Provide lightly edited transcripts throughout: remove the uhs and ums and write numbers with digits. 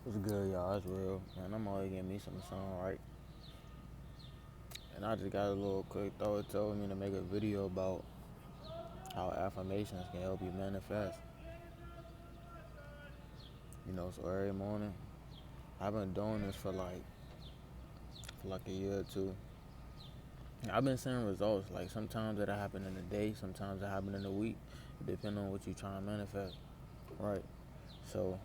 What's good, y'all? It's real. Man, I'm always getting me some sun, right? And I just got a little quick thought. It told me to make a video about how affirmations can help you manifest. So every morning, I've been doing this for like a year or two. I've been seeing results. Like sometimes it'll happen in a day, sometimes it happen in a week, depending on what you're trying to manifest, right? So,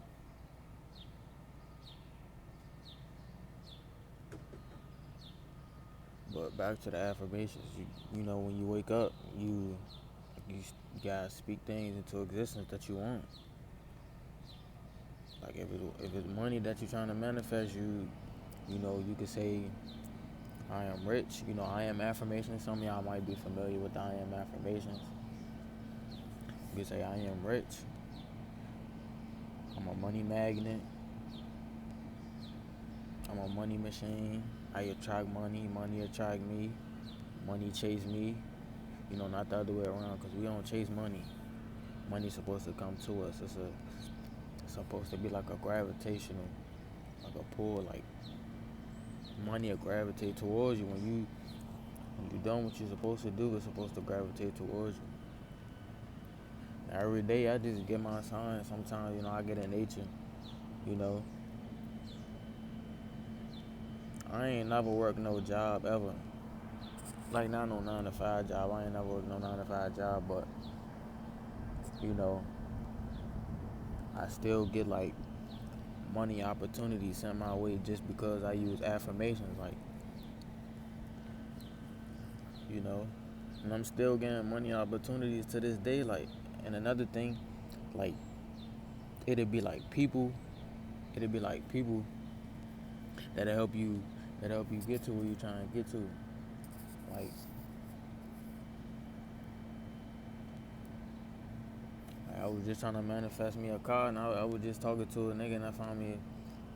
but back to the affirmations. When you wake up, you gotta speak things into existence that you want. Like if it's money that you're trying to manifest, you could say I am rich. I am affirmations. Some of y'all might be familiar with the I am affirmations. You could say I am rich. I'm a money magnet. I'm a money machine. I attract money. Money attract me. Money chase me. Not the other way around, because we don't chase money. Money's supposed to come to us. It's supposed to be like a gravitational, like a pull. Like money will gravitate towards you when you're done what you're supposed to do. It's supposed to gravitate towards you. Now, every day I just get my signs. Sometimes I get in nature. You know, I ain't never worked no job ever. Like not no 9 to 5 job. I ain't never worked no 9 to 5 job, but you know, I still get like money opportunities sent my way just because I use affirmations. Like, you know, and I'm still getting money opportunities to this day. Like, and another thing, like, it'd be like people, it'd be like people that'll help you, get to where you're trying to get to. Like I was just trying to manifest me a car, and I was just talking to a nigga, and I found me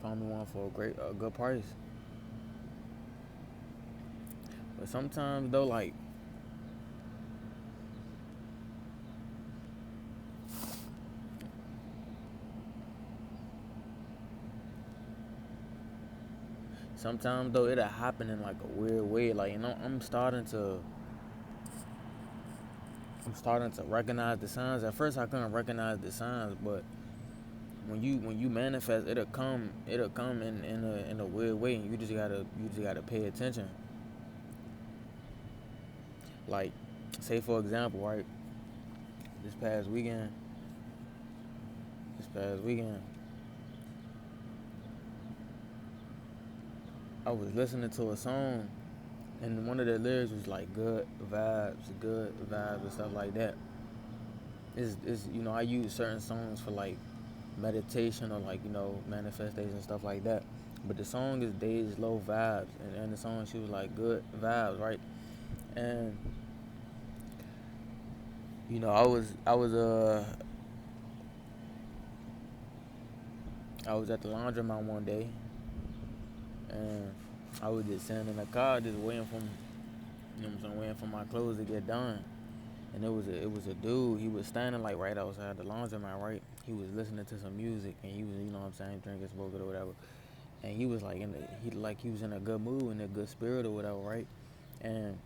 one for a good price. But sometimes though, like sometimes though it'll happen in like a weird way. Like I'm starting to recognize the signs. At first I couldn't recognize the signs, but when you manifest, it'll come in a weird way, and you just gotta pay attention. Like, say for example, right? This past weekend, this past weekend, I was listening to a song, and one of the lyrics was like good vibes, and stuff like that. I use certain songs for like meditation or like manifestation and stuff like that. But the song is Days Low Vibes, and the song she was like good vibes, right? And I was at the laundromat one day, and I was just sitting in the car, just waiting for my clothes to get done. And it was a dude. He was standing like right outside the laundromat, right? He was listening to some music, and he was, drinking, smoking or whatever. And he was like he was in a good mood, in a good spirit or whatever, right? And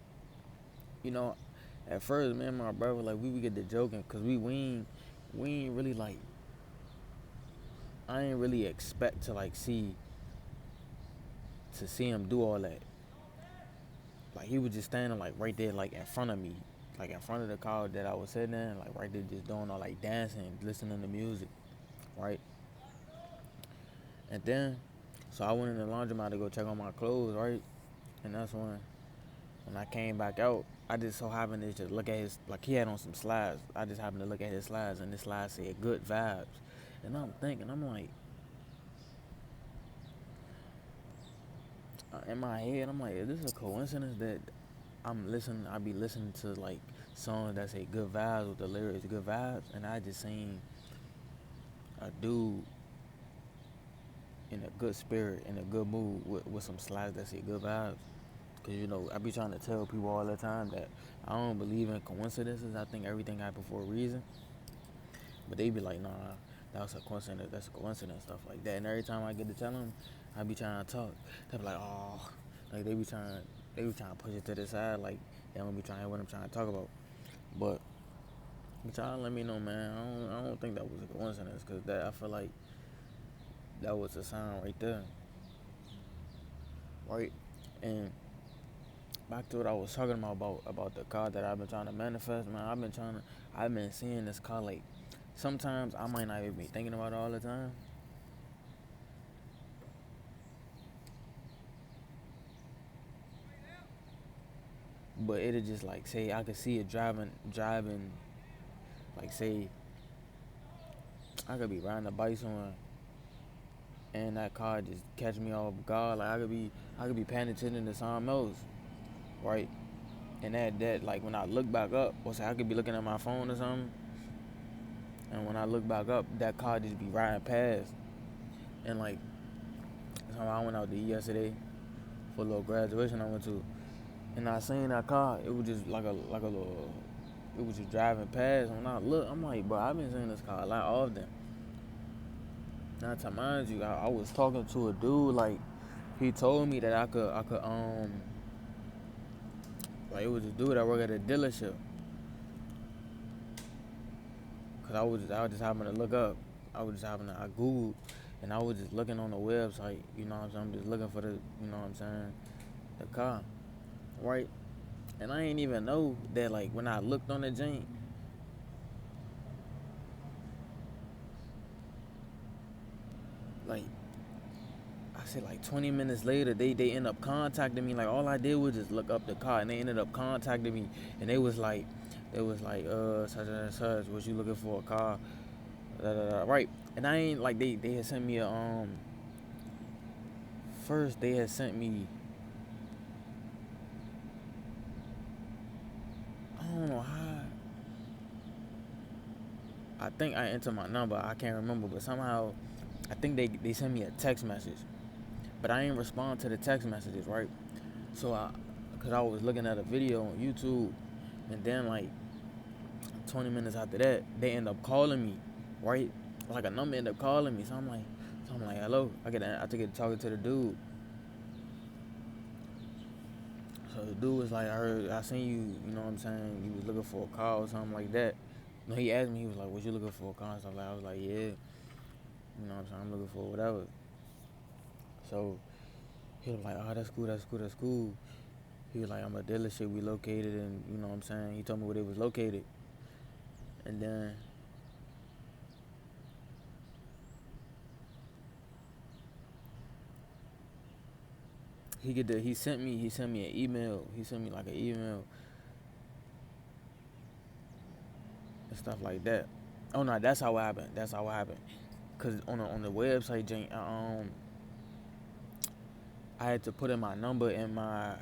you know, at first, me and my brother, like, we would get to joking, cause we ain't really like, I ain't really expect to like see him do all that. Like, he was just standing like right there, like in front of me, like in front of the car that I was sitting in, like right there, just doing all like dancing, listening to music, right? And then, so I went in the laundromat to go check on my clothes, right? And that's when I came back out, I just so happened to just look at his, like, he had on some slides. I just happened to look at his slides, and this slide said good vibes. And I'm thinking, I'm like, in my head, I'm like, is this a coincidence that I be listening to like songs that say good vibes with the lyrics good vibes, and I just seen a dude in a good spirit, in a good mood with some slides that say good vibes. Cause I be trying to tell people all the time that I don't believe in coincidences. I think everything happens for a reason. But they be like, nah, that was a coincidence. That's a coincidence, stuff like that. And every time I get to tell them, I be trying to talk. They be like, oh, like they be trying to push it to the side, like they don't be trying to hear what I'm trying to talk about. But y'all let me know, man. I don't think that was a coincidence, cause that I feel like that was a sign right there, right? And back to what I was talking about the car that I've been trying to manifest, man. I've been seeing this car like sometimes I might not even be thinking about it all the time, but it'll just like say I could see it driving like say I could be riding a bike somewhere and that car just catch me off guard. Like I could be paying attention to something else, right? And that like when I look back up, or say I could be looking at my phone or something, and when I look back up, that car just be riding past. And like somehow I went out to eat yesterday for a little graduation I went to, and I seen that car. It was just like a little. It was just driving past. And when I look, I'm like, bro, I've been seeing this car a lot often. Not to mind you, I was talking to a dude like he told me that I could like it was a dude that worked at a dealership. Cause I was just having to look up. I googled and I was just looking on the website. You know what I'm saying? I'm just looking for the you know what I'm saying the car, right? And I ain't even know that like when I looked on the joint, like I said like 20 minutes later, they end up contacting me. Like all I did was just look up the car, and they ended up contacting me, and such and such, was you looking for a car? Da, da, da. Right. And I ain't like they had sent me a first they had sent me I don't know how I think I entered my number. I can't remember, but somehow I think they sent me a text message, but I ain't respond to the text messages, right? So cause I was looking at a video on YouTube, and then like 20 minutes after that, they end up calling me, right? Like a number end up calling me, so I'm like, hello. I get to talking to the dude. So the dude was like, I seen you, you know what I'm saying? You was looking for a car or something like that. No, he asked me, he was like, was you looking for a car? And stuff like I was like, yeah. You know what I'm saying? I'm looking for whatever. So he was like, oh, that's cool, that's cool, that's cool. He was like, I'm a dealership we located, and you know what I'm saying? He told me where it was located. And then he sent me an email. He sent me like an email and stuff like that. Oh no, that's how it happened. That's how it happened. Cause on the website, I had to put in my number and my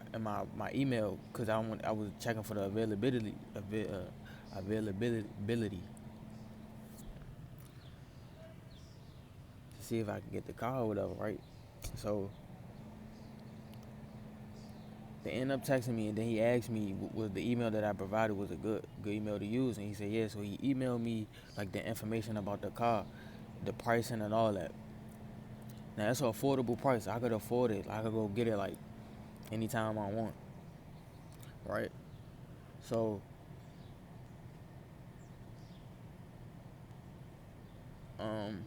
email because I was checking for the availability to see if I could get the car or whatever, right? So they end up texting me, and then he asked me was the email that I provided was a good email to use, and he said yeah. So he emailed me like the information about the car, the pricing and all that. Now that's an affordable price. I could afford it. I could go get it like anytime I want, right? So um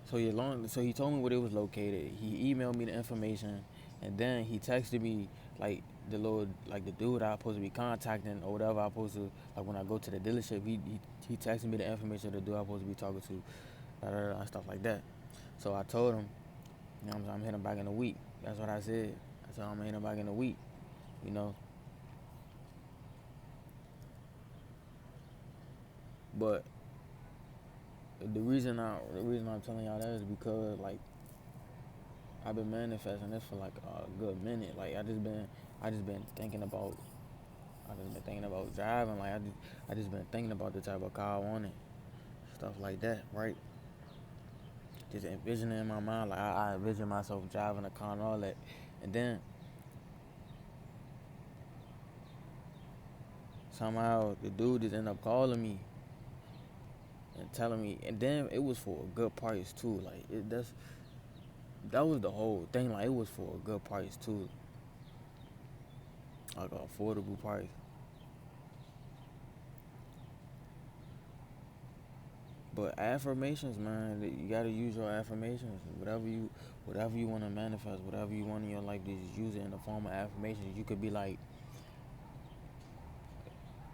so he told me where it was located. He emailed me the information, and then he texted me like the dude I supposed to be contacting or whatever I supposed to like when I go to the dealership. He texted me the information of the dude I supposed to be talking to, and stuff like that. So I told him, you know, I'm hitting back in a week. That's what I said. I said I'm hitting back in a week. You know, but the reason I'm telling y'all that is because like I've been manifesting this for like a good minute. Like I just been thinking about I just been thinking about driving. Like I just been thinking about the type of car I wanted, stuff like that, right? Just envisioning in my mind. Like I envision myself driving a car and all that, and then somehow the dude just ended up calling me, and telling me, and then it was for a good price too. Like that was the whole thing. Like it was for a good price too, like an affordable price. But affirmations, man, you gotta use your affirmations. Whatever you want to manifest, whatever you want in your life, just use it in the form of affirmations. You could be like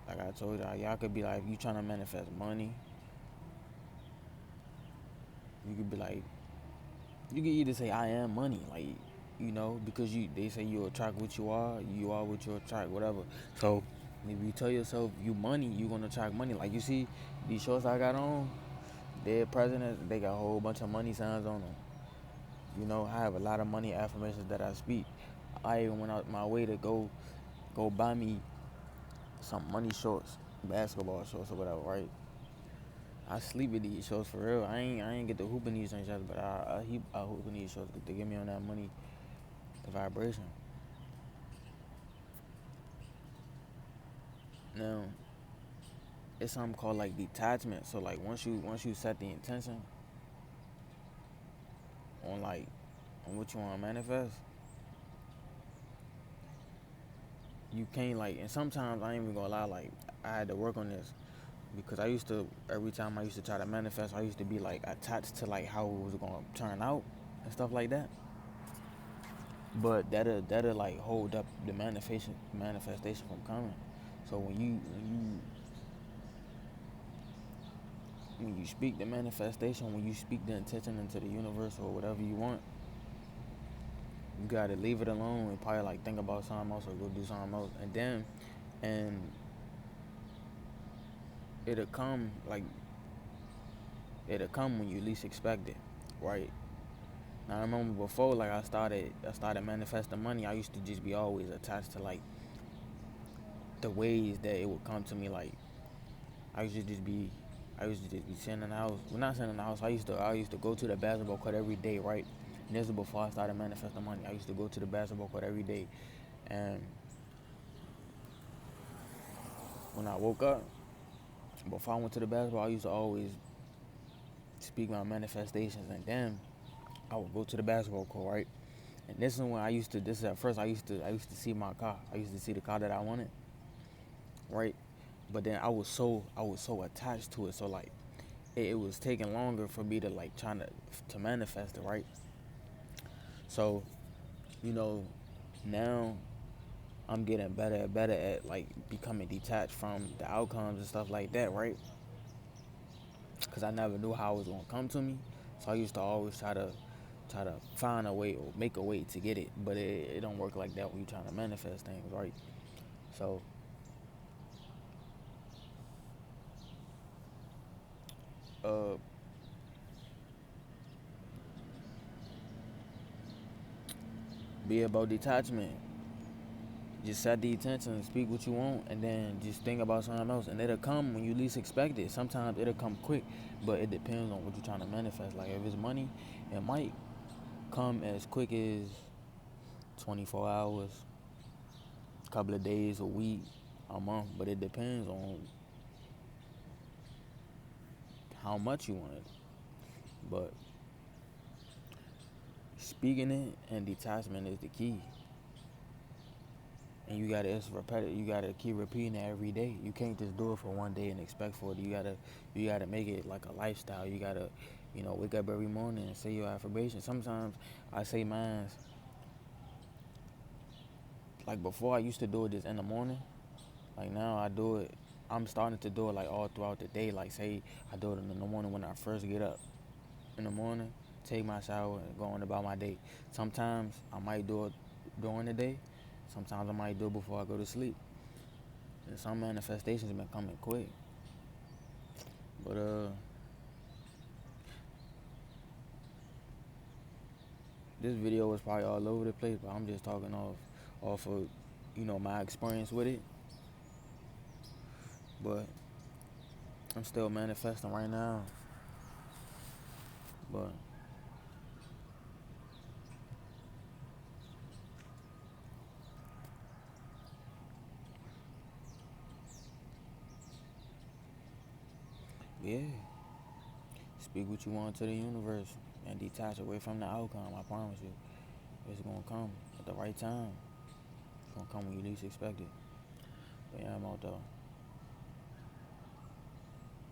I told y'all could be like, if you trying to manifest money, you could be like, you can either say I am money, like, because they say you attract what you are what you attract, whatever. So if you tell yourself you money, you gonna attract money. Like you see these shorts I got on, dead presidents, they got a whole bunch of money signs on them. I have a lot of money affirmations that I speak. I even went out my way to go buy me some money shorts, basketball shorts or whatever, right? I sleep with these shorts for real. I ain't get to hoop in these things yet, but I hoop in these shorts to get me on that money vibration. Now it's something called like detachment. So like once you set the intention on on what you want to manifest, you can't and sometimes I ain't even gonna lie, like I had to work on this because I used to every time I used to try to manifest, I used to be like attached to like how it was gonna turn out and stuff like that. But that'll like hold up the manifestation from coming. So when you speak the manifestation, when you speak the intention into the universe or whatever you want, you gotta leave it alone and probably like think about something else or go do something else, and it'll come like it'll come when you least expect it, right? Now I remember before, like I started manifesting money. I used to just be always attached to like the ways that it would come to me. Like I used to just be, I used to just be sitting in the house. Well, not sitting in the house. I used to go to the basketball court every day, right? And this is before I started manifesting money. I used to go to the basketball court every day, and when I woke up, before I went to the basketball, I used to always speak my manifestations, and then I would go to the basketball court, right? And this is when I used to. This is at first I used to see my car. I used to see the car that I wanted, right? But then I was so attached to it, so like it was taking longer for me to like trying to manifest it, right? So you know now I'm getting better and better at like becoming detached from the outcomes and stuff like that, right? Because I never knew how it was gonna come to me, so I used to always try to find a way or make a way to get it, but it don't work like that when you're trying to manifest things, right? So uh be about detachment. Just set the intention, speak what you want, and then just think about something else, and it'll come when you least expect it. Sometimes it'll come quick, but it depends on what you're trying to manifest. Like if it's money, it might come as quick as 24 hours, a couple of days, a week, a month, but it depends on how much you want it. But speaking it and detachment is the key. And it's repetitive. You gotta keep repeating it every day. You can't just do it for one day and expect for it. You gotta make it like a lifestyle. You gotta, wake up every morning and say your affirmation. Sometimes I say mine like before. I used to do it just in the morning. Like now I do it. I'm starting to do it like all throughout the day. Like say I do it in the morning when I first get up in the morning, take my shower, and go on about my day. Sometimes I might do it during the day. Sometimes I might do it before I go to sleep. And some manifestations been coming quick. But this video was probably all over the place, but I'm just talking off of my experience with it. But I'm still manifesting right now. But yeah, Speak what you want to the universe and detach away from the outcome. I promise you. It's gonna come at the right time. It's gonna come when you least expect it. But yeah, I'm out though.